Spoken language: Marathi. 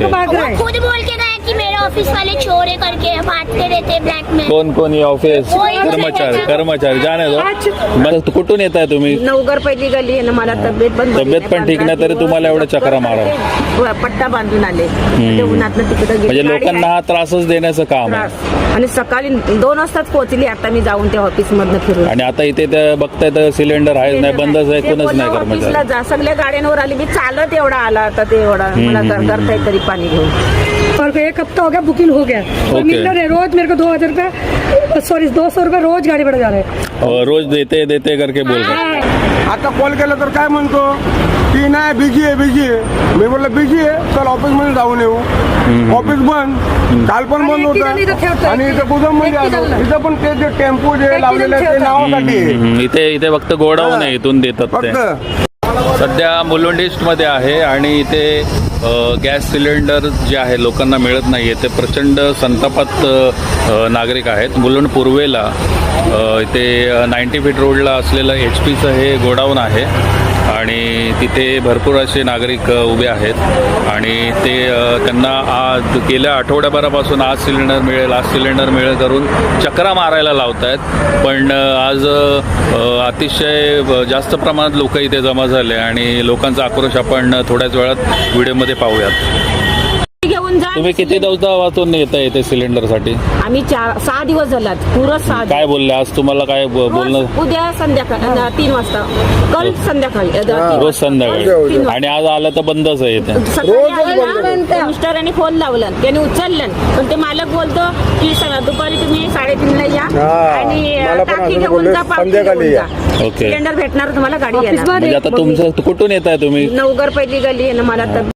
खुद बोल के गए कि मेरे ऑफिस वाले चोर है करके बांटते रहते ब्लॅक में। कोण ये ऑफिस कर्मचारी जाने दो। मग कुठून येत आहे तुम्ही? नवघर पहिली गली आहे ना, मला तब्येत पण ठीक नाही तरी तुम्हाला एवढं चक्रा मारा, पट्टा बांधून आले उन्हातनं तिकडे म्हणजे लोकांना हा त्रासच देण्याचं काम आहे। आणि सकाळी 2 वाजताच पोहोचली आता मी जाऊन त्या ऑफिस मधनं फिरून। आणि आता इथे बघताय तर सिलेंडर आहे नाही, बंदच आहे, कोणच नाही कर्मचारी। सगळ्या गाड्यांवर आली, मी चालत एवढा आला आता ते एवढा मला करताय तरी पाणी घेऊन। और 1 हफ्ता हो गया बुकिंग हो गया और मिल रहे रोज मेरे को 2000 रुपये सॉरी 200 रुपये रोज गाड़ी बढ़ जा रहे हैं। रोज देते करके बोल रहे। आता कॉल केला तर काय म्हणतो की नाही बिझी आहे। मी बोललो बिझी आहे, चल ऑफिस मध्ये जाऊन येऊ। ऑफिस बंद, काल पण बंद होतं आणि इथं गोदाम मध्ये आलो, इथं पण ते जे टेम्पो जे लावलेले ते नावासाठी इथे फक्त गोडाऊन आहे, इथून देतात ते। सध्या मुलुंड ईस्ट मध्ये आहे आणि इथे गॅस सिलेंडर जे आहे लोकांना मिळत नाही आहे, ते प्रचंड संतापात नागरिक आहेत। मुलुंड पूर्वेला इथे 90 फीट रोडला असलेलं HPचं हे गोडाऊन आहे आणि तिथे भरपूर असे नागरिक उभे आहेत आणि ते त्यांना आज गेल्या आठवड्याभरापासून आज सिलेंडर मिळेल करून चक्रा मारायला लावत आहेत। पण आज अतिशय जास्त प्रमाणात लोक इथे जमा झाले आणि लोकांचा आक्रोश आपण थोड्याच वेळात व्हिडिओमध्ये पाहूयात। घेऊन जा। तुम्ही किती वाजून येता येते सिलेंडर साठी? आम्ही 6 दिवस झालात पुरं 6। काय बोलले आज तुम्हाला? काय बोलणं? उद्या संध्याकाळी 3 वाजता, कल संध्याकाळी रोज संध्याकाळी, आणि आज आलं तर बंदच आहे इथे। मिस्टरांनी फोन लावला, त्याने उचललं, पण ते मालक बोलतो की दुपारी तुम्ही 3:30ला या आणि टाकी घेऊन जा, संध्याकाळी या। ओके, सिलेंडर भेटणार तुम्हाला गाडी म्हणजे आता तुमचं कुठून येत आहे तुम्ही? नवघर पहिली गली आहे ना, मला